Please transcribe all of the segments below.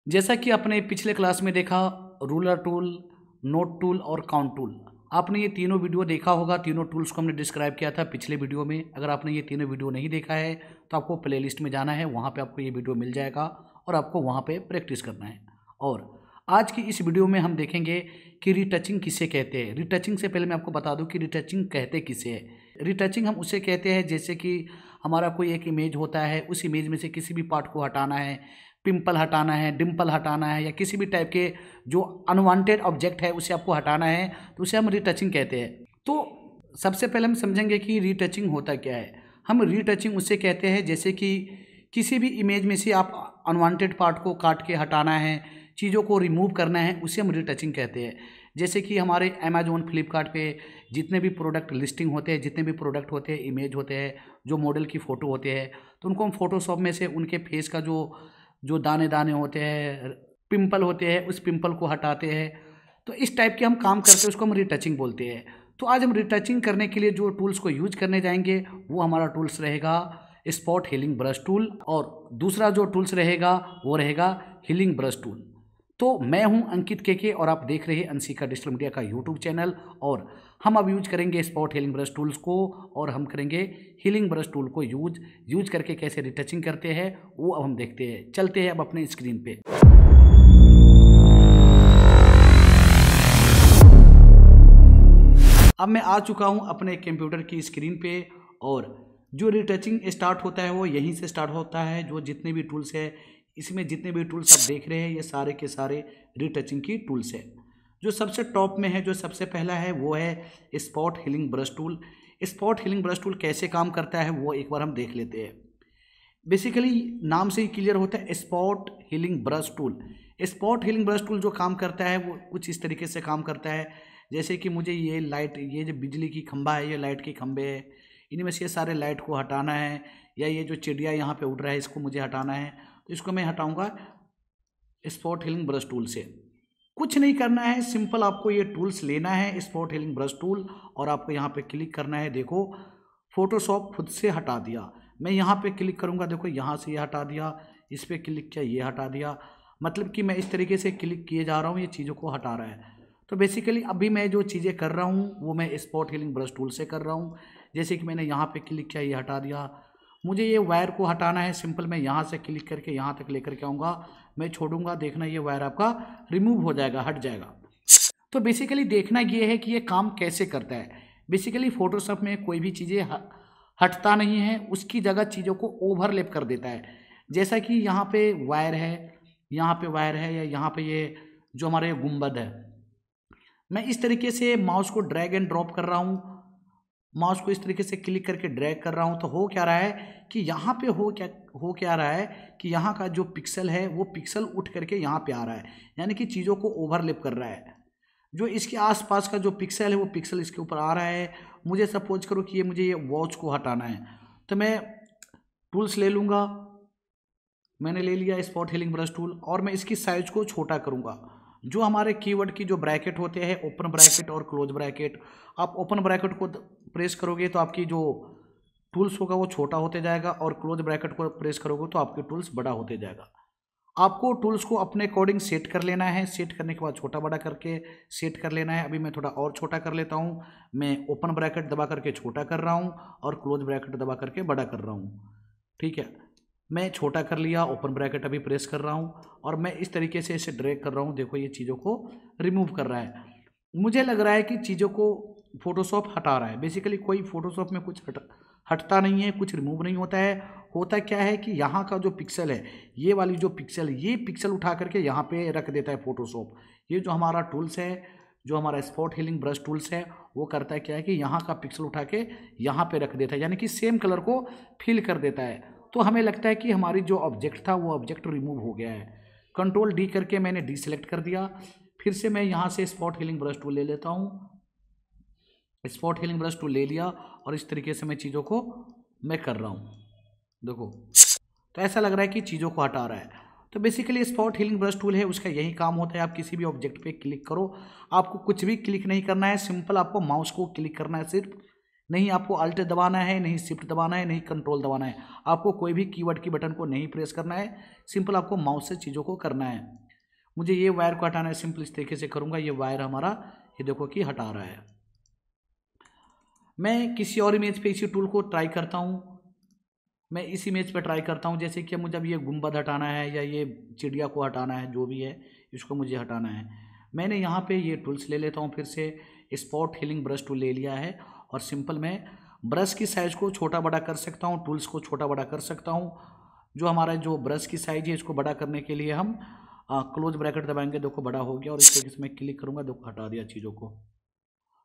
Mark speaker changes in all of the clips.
Speaker 1: जैसा कि आपने पिछले क्लास में देखा, रूलर टूल, नोट टूल और काउंट टूल, आपने ये तीनों वीडियो देखा होगा। तीनों टूल्स को हमने डिस्क्राइब किया था पिछले वीडियो में। अगर आपने ये तीनों वीडियो नहीं देखा है तो आपको प्लेलिस्ट में जाना है, वहाँ पे आपको ये वीडियो मिल जाएगा और आपको वहाँ पे प्रैक्टिस करना है। और आज की इस वीडियो में हम देखेंगे कि रीटचिंग किसे कहते हैं। रीटचिंग से पहले मैं आपको बता दूं कि रीटचिंग कहते किसे है। रीटचिंग हम उसे कहते हैं जैसे कि हमारा कोई एक इमेज होता है, उस इमेज में से किसी भी पार्ट को हटाना है, पिंपल हटाना है, डिम्पल हटाना है, या किसी भी टाइप के जो अनवांटेड ऑब्जेक्ट है उसे आपको हटाना है, तो उसे हम रीटचिंग कहते हैं। तो सबसे पहले हम समझेंगे कि रीटचिंग होता क्या है। हम रीटचिंग उसे कहते हैं जैसे कि किसी भी इमेज में से आप अनवांटेड पार्ट को काट के हटाना है, चीज़ों को रिमूव करना है, उसे हम रीटचिंग कहते हैं। जैसे कि हमारे अमेजोन, फ्लिपकार्ट पे जितने भी प्रोडक्ट लिस्टिंग होते हैं, जितने भी प्रोडक्ट होते हैं, इमेज होते हैं, जो मॉडल की फ़ोटो होते हैं, तो उनको हम फोटोशॉप में से उनके फेस का जो दाने दाने होते हैं, पिंपल होते हैं, उस पिंपल को हटाते हैं। तो इस टाइप के हम काम करते हैं, उसको हम रीटचिंग बोलते हैं। तो आज हम रीटचिंग करने के लिए जो टूल्स को यूज करने जाएंगे वो हमारा टूल्स रहेगा स्पॉट हीलिंग ब्रश टूल, और दूसरा जो टूल्स रहेगा वो रहेगा हीलिंग ब्रश टूल। तो मैं हूं अंकित केके और आप देख रहे हैं अंशिका डिजिटल मीडिया का यूट्यूब चैनल। और हम अब यूज करेंगे स्पॉट हीलिंग ब्रश टूल्स को, और हम करेंगे हीलिंग ब्रश टूल को यूज करके कैसे रिटचिंग करते हैं वो अब हम देखते हैं। चलते हैं अब अपने स्क्रीन पे। अब मैं आ चुका हूं अपने कंप्यूटर की स्क्रीन पे, और जो रिटचिंग स्टार्ट होता है वो यहीं से स्टार्ट होता है। जो जितने भी टूल्स है, इसमें जितने भी टूल्स आप देख रहे हैं ये सारे के सारे रिटचिंग की टूल्स है। जो सबसे टॉप में है, जो सबसे पहला है, वो है spot healing brush tool. Spot healing brush tool कैसे काम करता है वो एक बार हम देख लेते हैं। बेसिकली नाम से ही क्लियर होता है, spot healing brush tool. Spot healing brush tool जो काम करता है वो कुछ इस तरीके से काम करता है। जैसे कि मुझे ये लाइट, ये जो बिजली की खंभा है, ये लाइट के खंभे है, इनमें से ये सारे लाइट को हटाना है, या ये जो चिड़िया यहाँ पे उड़ रहा है इसको मुझे हटाना है, तो इसको मैं हटाऊंगा स्पॉट हीलिंग ब्रश टूल से। कुछ नहीं करना है, सिंपल आपको ये टूल्स लेना है, स्पॉट हीलिंग ब्रश टूल, और आपको यहाँ पे क्लिक करना है। देखो फोटोशॉप खुद से हटा दिया। मैं यहाँ पे क्लिक करूँगा, देखो यहाँ से ये हटा दिया, इस पर क्लिक किया, ये हटा दिया। मतलब कि मैं इस तरीके से क्लिक किए जा रहा हूँ, ये चीज़ों को हटा रहा है। तो बेसिकली अभी मैं जो चीज़ें कर रहा हूँ वो मैं स्पॉट हीलिंग ब्रश टूल से कर रहा हूँ। जैसे कि मैंने यहाँ पे क्लिक किया, ये हटा दिया। मुझे ये वायर को हटाना है, सिंपल मैं यहाँ से क्लिक करके यहाँ तक लेकर के आऊँगा, मैं छोड़ूंगा, देखना ये वायर आपका रिमूव हो जाएगा, हट जाएगा। तो बेसिकली देखना ये है कि ये काम कैसे करता है। बेसिकली फोटोशॉप में कोई भी चीज़ें हटता नहीं है, उसकी जगह चीज़ों को ओवरलैप कर देता है। जैसा कि यहाँ पे वायर है, यहाँ पे वायर है, या यहाँ पे ये जो हमारे गुंबद है, मैं इस तरीके से माउस को ड्रैग एंड ड्रॉप कर रहा हूँ। माउस को इस तरीके से क्लिक करके ड्रैग कर रहा हूँ, तो हो क्या रहा है कि यहाँ पे हो क्या रहा है कि यहाँ का जो पिक्सल है वो पिक्सल उठ करके यहाँ पे आ रहा है, यानी कि चीज़ों को ओवरलैप कर रहा है। जो इसके आसपास का जो पिक्सल है वो पिक्सल इसके ऊपर आ रहा है। मुझे सपोज करो कि मुझे ये वॉच को हटाना है, तो मैं टूल्स ले लूँगा, मैंने ले लिया स्पॉट हीलिंग ब्रश टूल, और मैं इसकी साइज को छोटा करूँगा। जो हमारे कीवर्ड की जो ब्रैकेट होते हैं, ओपन ब्रैकेट और क्लोज ब्रैकेट, आप ओपन ब्रैकेट को प्रेस करोगे तो आपकी जो टूल्स होगा वो छोटा होते जाएगा, और क्लोज ब्रैकेट को प्रेस करोगे तो आपके टूल्स बड़ा होते जाएगा। आपको टूल्स को अपने अकॉर्डिंग सेट कर लेना है। सेट करने के बाद छोटा बड़ा करके सेट कर लेना है। अभी मैं थोड़ा और छोटा कर लेता हूँ। मैं ओपन ब्रैकेट दबा करके छोटा कर रहा हूँ और क्लोज ब्रैकेट दबा करके बड़ा कर रहा हूँ। ठीक है, मैं छोटा कर लिया, ओपन ब्रैकेट अभी प्रेस कर रहा हूँ, और मैं इस तरीके से इसे ड्रैग कर रहा हूँ। देखो ये चीज़ों को रिमूव कर रहा है। मुझे लग रहा है कि चीज़ों को फोटोशॉप हटा रहा है। बेसिकली कोई फोटोशॉप में कुछ हटता नहीं है, कुछ रिमूव नहीं होता है। होता क्या है कि यहाँ का जो पिक्सल है, ये वाली जो पिक्सल, ये पिक्सल उठा करके यहाँ पे रख देता है फोटोशॉप। ये जो हमारा टूल्स है, जो हमारा स्पॉट हीलिंग ब्रश टूल्स है, वो करता है क्या है कि यहाँ का पिक्सल उठा के यहाँ पे रख देता है, यानी कि सेम कलर को फिल कर देता है। तो हमें लगता है कि हमारी जो ऑब्जेक्ट था वो ऑब्जेक्ट रिमूव हो गया है। कंट्रोल डी करके मैंने डी सेलेक्ट कर दिया। फिर से मैं यहाँ से स्पॉट हीलिंग ब्रश टूल ले लेता हूँ। स्पॉट हीलिंग ब्रश टूल ले लिया, और इस तरीके से मैं चीज़ों को मैं कर रहा हूँ। देखो तो ऐसा लग रहा है कि चीज़ों को हटा रहा है। तो basically spot healing brush tool है, उसका यही काम होता है। आप किसी भी ऑब्जेक्ट पे क्लिक करो, आपको कुछ भी क्लिक नहीं करना है, सिंपल आपको माउस को क्लिक करना है सिर्फ। नहीं आपको अल्ट दबाना है, नहीं शिफ्ट दबाना है, नहीं कंट्रोल दबाना है। आपको कोई भी कीवर्ड की बटन को नहीं प्रेस करना है, सिंपल आपको माउस से चीज़ों को करना है। मुझे ये वायर को हटाना है, सिंपल इस तरीके से करूँगा। ये वायर हमारा ये देखो कि हटा रहा है। मैं किसी और इमेज पे इसी टूल को ट्राई करता हूँ। मैं इस इमेज पे ट्राई करता हूँ, जैसे कि मुझे अब ये गुंबद हटाना है या ये चिड़िया को हटाना है, जो भी है इसको मुझे हटाना है। मैंने यहाँ पे ये टूल्स ले लेता हूँ, फिर से स्पॉट हीलिंग ब्रश टूल ले लिया है और सिंपल मैं ब्रश की साइज़ को छोटा बड़ा कर सकता हूँ, टूल्स को छोटा बड़ा कर सकता हूँ। जो हमारा जो ब्रश की साइज़ है इसको बड़ा करने के लिए हम क्लोज ब्रैकेट दबाएंगे, देखो बड़ा हो गया। और इस तरीके से मैं क्लिक करूँगा, देखो हटा दिया चीज़ों को।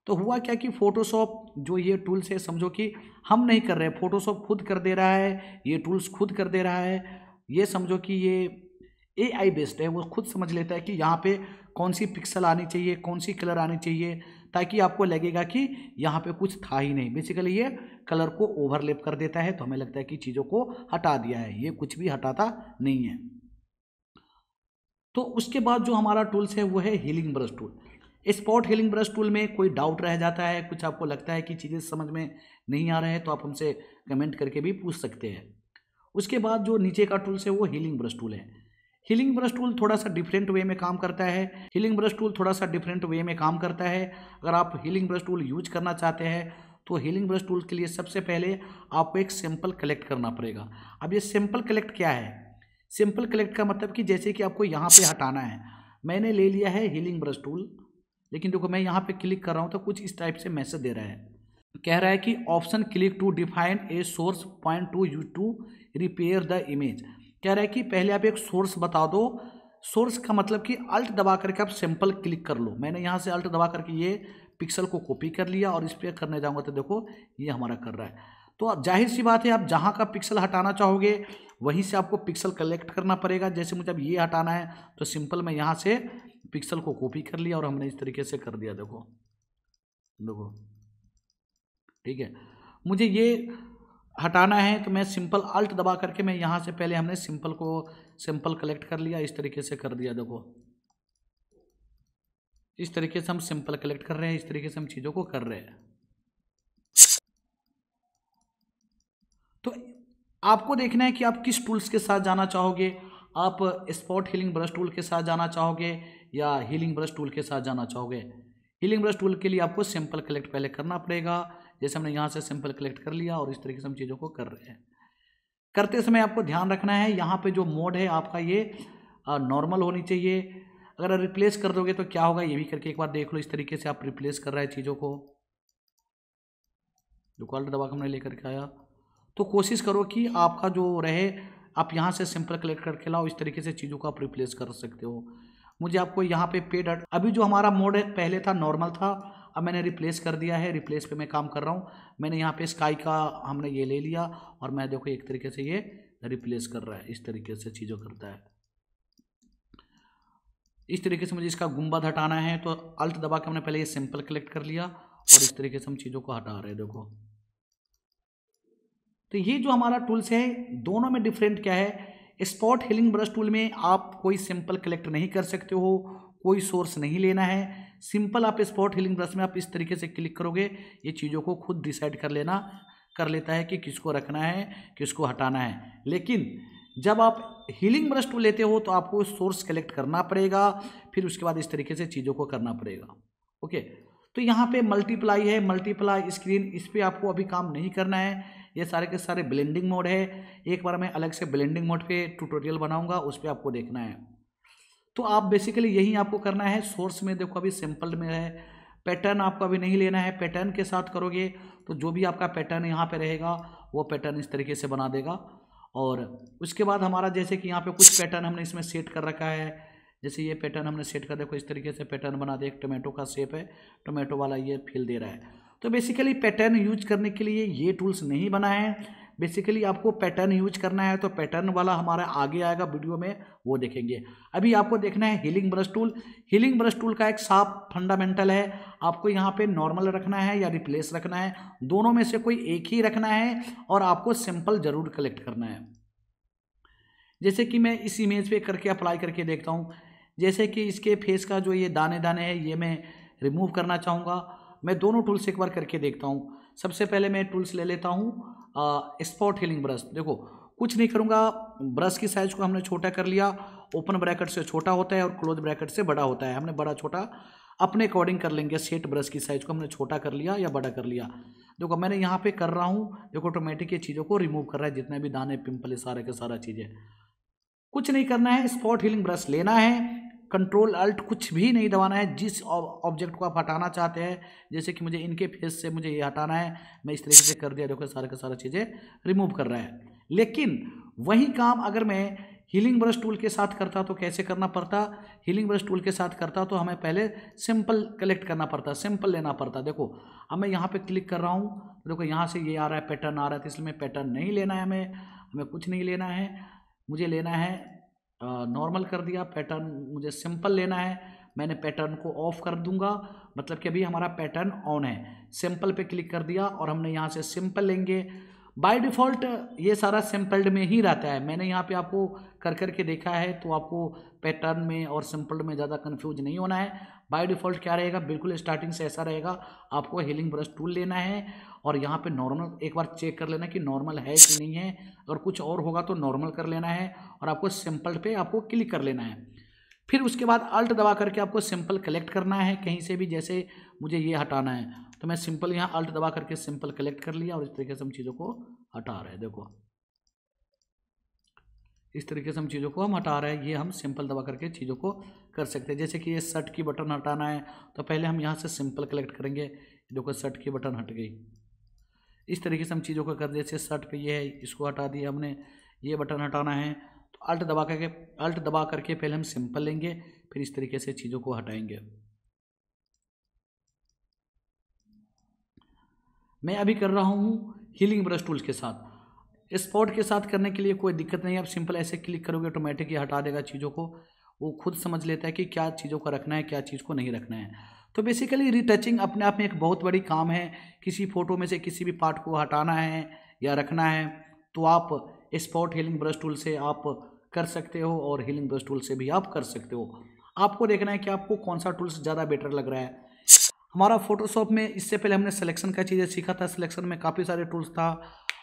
Speaker 1: तो हुआ क्या कि फोटोशॉप जो ये टूल्स है, समझो कि हम नहीं कर रहे हैं, फोटोशॉप खुद कर दे रहा है, ये टूल्स खुद कर दे रहा है। ये समझो कि ये AI बेस्ड है, वो खुद समझ लेता है कि यहाँ पे कौन सी पिक्सल आनी चाहिए, कौन सी कलर आनी चाहिए, ताकि आपको लगेगा कि यहाँ पे कुछ था ही नहीं। बेसिकली ये कलर को ओवरलैप कर देता है, तो हमें लगता है कि चीज़ों को हटा दिया है, ये कुछ भी हटाता नहीं है। तो उसके बाद जो हमारा टूल्स है वो है healing brush tool. Spot healing brush tool में कोई डाउट रह जाता है, कुछ आपको लगता है कि चीज़ें समझ में नहीं आ रहे हैं, तो आप हमसे कमेंट करके भी पूछ सकते हैं। उसके बाद जो नीचे का टूल्स है वो हीलिंग ब्रश टूल है। हीलिंग ब्रश टूल थोड़ा सा डिफरेंट वे में काम करता है। अगर आप हीलिंग ब्रश टूल यूज करना चाहते हैं तो हीलिंग ब्रश टूल के लिए सबसे पहले आपको एक सैंपल कलेक्ट करना पड़ेगा। अब ये सैंपल कलेक्ट क्या है? सिंपल कलेक्ट का मतलब कि जैसे कि आपको यहाँ पे हटाना है, मैंने ले लिया है हीलिंग ब्रश टूल, लेकिन देखो मैं यहाँ पे क्लिक कर रहा हूँ तो कुछ इस टाइप से मैसेज दे रहा है, कह रहा है कि option click to define a source point to you to repair the image. कह रहा है कि पहले आप एक सोर्स बता दो। सोर्स का मतलब कि अल्ट दबा करके आप सिंपल क्लिक कर लो। मैंने यहाँ से अल्ट दबा करके ये पिक्सल को कॉपी कर लिया और इस पर करने जाऊँगा तो देखो ये हमारा कर रहा है। तो अब जाहिर सी बात है, आप जहाँ का पिक्सल हटाना चाहोगे वहीं से आपको पिक्सल कलेक्ट करना पड़ेगा। जैसे मुझे अब ये हटाना है तो सिंपल मैं यहाँ से पिक्सल को कॉपी कर लिया और हमने इस तरीके से कर दिया। देखो देखो ठीक है। मुझे ये हटाना है तो मैं सिंपल अल्ट दबा करके मैं यहाँ से पहले हमने सिंपल कलेक्ट कर लिया, इस तरीके से कर दिया। देखो इस तरीके से हम सिंपल कलेक्ट कर रहे हैं, इस तरीके से हम चीज़ों को कर रहे हैं। तो आपको देखना है कि आप किस टूल्स के साथ जाना चाहोगे। आप स्पॉट हीलिंग ब्रश टूल के साथ जाना चाहोगे या हीलिंग ब्रश टूल के साथ जाना चाहोगे। हीलिंग ब्रश टूल के लिए आपको सिंपल कलेक्ट पहले करना पड़ेगा। जैसे हमने यहाँ से सिंपल कलेक्ट कर लिया और इस तरीके से हम चीज़ों को कर रहे हैं। करते समय आपको ध्यान रखना है, यहाँ पे जो मोड है आपका ये नॉर्मल होनी चाहिए। अगर रिप्लेस कर दोगे तो क्या होगा ये भी करके एक बार देख लो। इस तरीके से आप रिप्लेस कर रहे हैं चीज़ों को, जो कॉल्ट दबा के हमने लेकर के आया। तो कोशिश करो कि आपका जो रहे, आप यहाँ से सिंपल कलेक्ट करके लाओ, इस तरीके से चीज़ों को आप रिप्लेस कर सकते हो। मुझे आपको यहाँ पे पेड, अभी जो हमारा मोड है पहले था नॉर्मल था, अब मैंने रिप्लेस कर दिया है। रिप्लेस पे मैं काम कर रहा हूँ। मैंने यहाँ पे स्काई का हमने ये ले लिया और मैं देखो एक तरीके से ये रिप्लेस कर रहा है, इस तरीके से चीज़ों करता है। इस तरीके से मुझे इसका गुंबद हटाना है तो अल्ट दबा के हमने पहले ये सिंपल कलेक्ट कर लिया और इस तरीके से हम चीज़ों को हटा रहे हैं। देखो तो ये जो हमारा टूल्स है दोनों में डिफरेंट क्या है, स्पॉट हीलिंग ब्रश टूल में आप कोई सिंपल कलेक्ट नहीं कर सकते हो, कोई सोर्स नहीं लेना है। सिंपल आप स्पॉट हीलिंग ब्रश में आप इस तरीके से क्लिक करोगे, ये चीज़ों को खुद डिसाइड कर लेता है कि किसको रखना है किसको हटाना है। लेकिन जब आप हीलिंग ब्रश टूल लेते हो तो आपको सोर्स कलेक्ट करना पड़ेगा, फिर उसके बाद इस तरीके से चीज़ों को करना पड़ेगा। ओके, तो यहाँ पे मल्टीप्लाई है, मल्टीप्लाई स्क्रीन, इस पर आपको अभी काम नहीं करना है। ये सारे के सारे ब्लेंडिंग मोड है। एक बार मैं अलग से ब्लेंडिंग मोड पे ट्यूटोरियल बनाऊंगा, उस पर आपको देखना है। तो आप बेसिकली यही आपको करना है। सोर्स में देखो अभी सिंपल में है, पैटर्न आपको अभी नहीं लेना है। पैटर्न के साथ करोगे तो जो भी आपका पैटर्न यहाँ पे रहेगा वो पैटर्न इस तरीके से बना देगा। और उसके बाद हमारा जैसे कि यहाँ पे कुछ पैटर्न हमने इसमें सेट कर रखा है, जैसे ये पैटर्न हमने सेट कर, देखो इस तरीके से पैटर्न बना दे। एक टोमेटो का शेप है, टोमेटो वाला ये फील दे रहा है। तो बेसिकली पैटर्न यूज करने के लिए ये टूल्स नहीं बना है। बेसिकली आपको पैटर्न यूज करना है तो पैटर्न वाला हमारा आगे आएगा वीडियो में, वो देखेंगे। अभी आपको देखना है healing brush tool. Healing brush tool का एक साफ फंडामेंटल है, आपको यहाँ पे नॉर्मल रखना है या रिप्लेस रखना है, दोनों में से कोई एक ही रखना है और आपको सिंपल जरूर कलेक्ट करना है। जैसे कि मैं इस इमेज पे करके अप्लाई करके देखता हूँ, जैसे कि इसके फेस का जो ये दाने दाने हैं ये मैं रिमूव करना चाहूँगा। मैं दोनों टूल से एक बार करके देखता हूँ। सबसे पहले मैं टूल्स ले लेता हूँ स्पॉट हीलिंग ब्रश। देखो कुछ नहीं करूँगा, ब्रश की साइज को हमने छोटा कर लिया, ओपन ब्रैकेट से छोटा होता है और क्लोज ब्रैकेट से बड़ा होता है। हमने बड़ा छोटा अपने अकॉर्डिंग कर लेंगे। सेट ब्रश की साइज को हमने छोटा कर लिया या बड़ा कर लिया। देखो मैंने यहाँ पे कर रहा हूँ, देखो ऑटोमेटिक ये चीज़ों को रिमूव कर रहा है, जितने भी दाने पिंपल सारे के सारा चीज़ें। कुछ नहीं करना है, स्पॉट हीलिंग ब्रश लेना है, कंट्रोल अल्ट कुछ भी नहीं दबाना है। जिस ऑब्जेक्ट को आप हटाना चाहते हैं, जैसे कि मुझे इनके फेस से मुझे ये हटाना है, मैं इस तरीके से कर दिया, देखो सारे के सारा चीज़ें रिमूव कर रहा है। लेकिन वही काम अगर मैं हीलिंग ब्रश टूल के साथ करता तो कैसे करना पड़ता? हीलिंग ब्रश टूल के साथ करता तो हमें पहले सिंपल कलेक्ट करना पड़ता, सिंपल लेना पड़ता। देखो अब मैं यहाँ पे क्लिक कर रहा हूँ, देखो यहाँ से ये आ रहा है, पैटर्न आ रहा है, तो इसलिए पैटर्न नहीं लेना है, हमें कुछ नहीं लेना है। मुझे लेना है नॉर्मल कर दिया, पैटर्न मुझे सिंपल लेना है। मैंने पैटर्न को ऑफ कर दूंगा, मतलब कि अभी हमारा पैटर्न ऑन है। सिंपल पे क्लिक कर दिया और हमने यहाँ से सिंपल लेंगे। बाय डिफ़ॉल्ट ये सारा सिंपल्ड में ही रहता है, मैंने यहाँ पे आपको कर के देखा है, तो आपको पैटर्न में और सिंपल्ड में ज़्यादा कंफ्यूज नहीं होना है। बाय डिफ़ॉल्ट क्या रहेगा, बिल्कुल स्टार्टिंग से ऐसा रहेगा। आपको हीलिंग ब्रश टूल लेना है और यहाँ पे नॉर्मल एक बार चेक कर लेना कि नॉर्मल है कि नहीं है, अगर कुछ और होगा तो नॉर्मल कर लेना है और आपको सिंपल पे आपको क्लिक कर लेना है। फिर उसके बाद अल्ट दबा करके आपको सिंपल कलेक्ट करना है कहीं से भी, जैसे मुझे ये हटाना है तो मैं सिंपल यहाँ अल्ट दबा करके सिंपल कलेक्ट कर लिया और इस तरीके से हम चीज़ों को हटा रहे हैं। देखो इस तरीके से हम चीज़ों को हम हटा रहे हैं, ये हम सिंपल दबा करके चीज़ों को कर सकते हैं। जैसे कि ये शर्ट की बटन हटाना है तो पहले हम यहाँ से सिंपल कलेक्ट करेंगे, देखो शर्ट की बटन हट गई। इस तरीके से हम चीज़ों को कर, जैसे शर्ट पे ये है, इसको हटा दिया हमने, ये बटन हटाना है तो अल्ट दबा करके पहले हम सिंपल लेंगे, फिर इस तरीके से चीज़ों को हटाएंगे। मैं अभी कर रहा हूँ हीलिंग ब्रश टूल्स के साथ। स्पॉट के साथ करने के लिए कोई दिक्कत नहीं है, आप सिंपल ऐसे क्लिक करोगे ऑटोमेटिक ही हटा देगा चीज़ों को, वो खुद समझ लेता है कि क्या चीज़ों को रखना है, क्या चीज़ को नहीं रखना है। तो बेसिकली रीटचिंग अपने आप में एक बहुत बड़ी काम है। किसी फोटो में से किसी भी पार्ट को हटाना है या रखना है तो आप स्पॉट हीलिंग ब्रश टूल से आप कर सकते हो और हीलिंग ब्रश टूल से भी आप कर सकते हो। आपको देखना है कि आपको कौन सा टूल्स ज़्यादा बेटर लग रहा है। हमारा फोटोशॉप में इससे पहले हमने सिलेक्शन का चीज़ें सीखा था। सिलेक्शन में काफ़ी सारे टूल्स था,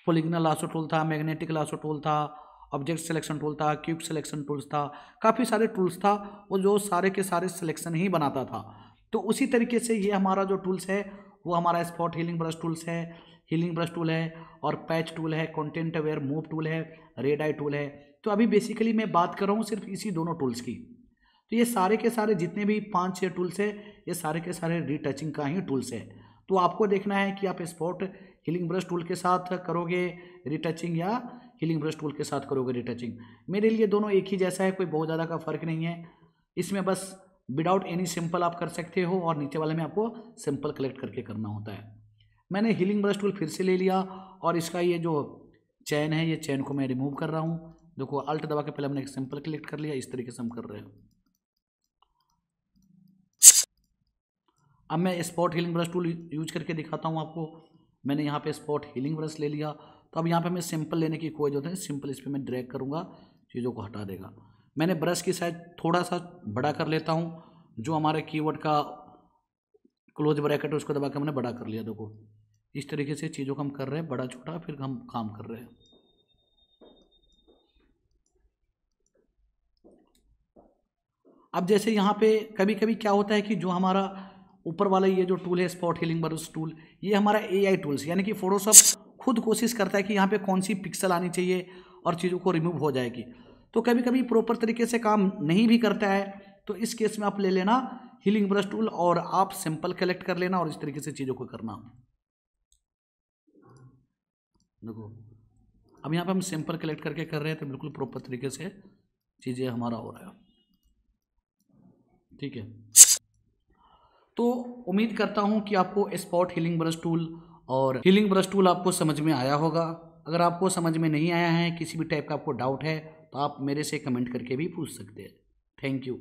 Speaker 1: पॉलीगोनल लासो टूल था, मैग्नेटिक लासो टूल था, ऑब्जेक्ट सिलेक्शन टूल था, क्यूब सिलेक्शन टूल्स था, काफ़ी सारे टूल्स था, वो जो सारे के सारे सिलेक्शन ही बनाता था। तो उसी तरीके से ये हमारा जो टूल्स है वो हमारा स्पॉट हीलिंग ब्रश टूल्स है, हीलिंग ब्रश टूल है और पैच टूल है, कंटेंट अवेयर मूव टूल है, रेड आई टूल है। तो अभी बेसिकली मैं बात कर रहा हूँ सिर्फ इसी दोनों टूल्स की। तो ये सारे के सारे जितने भी 5-6 टूल्स है, ये सारे के सारे रीटचिंग का ही टूल्स है। तो आपको देखना है कि आप स्पॉट हीलिंग ब्रश टूल के साथ करोगे रीटचिंग या हीलिंग ब्रश टूल के साथ करोगे रीटचिंग। मेरे लिए दोनों एक ही जैसा है, कोई बहुत ज़्यादा का फ़र्क नहीं है। इसमें बस विदाउट एनी सिंपल आप कर सकते हो और नीचे वाले में आपको सिंपल कलेक्ट करके करना होता है। मैंने हीलिंग ब्रश टूल फिर से ले लिया और इसका ये जो चैन है, ये चैन को मैं रिमूव कर रहा हूँ। देखो अल्ट दबा के पहले हमने एक सिंपल कलेक्ट कर लिया, इस तरीके से हम कर रहे हैं। अब मैं spot healing brush tool use करके दिखाता हूँ आपको। मैंने यहाँ पे स्पॉट हीलिंग ब्रश ले लिया, तो अब यहाँ पे मैं सिंपल लेने की कोई जरूरत नहीं, सिंपल इस पर मैं ड्रैग करूँगा, चीज़ों को हटा देगा। मैंने ब्रश की साइज थोड़ा सा बड़ा कर लेता हूँ, जो हमारे कीवर्ड का क्लोज ब्रैकेट है उसको दबा के हमने बड़ा कर लिया। देखो इस तरीके से चीज़ों को हम कर रहे हैं बड़ा छोटा, फिर हम काम कर रहे हैं। अब जैसे यहाँ पे कभी कभी क्या होता है कि जो हमारा ऊपर वाला ये जो टूल है स्पॉट हीलिंग ब्रश टूल, ये हमारा AI टूल्स, यानी कि फोटोशॉप खुद कोशिश करता है कि यहाँ पे कौन सी पिक्सल आनी चाहिए और चीज़ों को रिमूव हो जाएगी। तो कभी कभी प्रॉपर तरीके से काम नहीं भी करता है, तो इस केस में आप ले लेना हीलिंग ब्रश टूल और आप सिंपल कलेक्ट कर लेना और इस तरीके से चीज़ों को करना। देखो अब यहाँ पे हम सिंपल कलेक्ट करके कर रहे हैं तो बिल्कुल प्रॉपर तरीके से चीज़ें हमारा हो रहा है। ठीक है, तो उम्मीद करता हूँ कि आपको स्पॉट हीलिंग ब्रश टूल और हीलिंग ब्रश टूल आपको समझ में आया होगा। अगर आपको समझ में नहीं आया है, किसी भी टाइप का आपको डाउट है, तो आप मेरे से कमेंट करके भी पूछ सकते हैं। Thank you.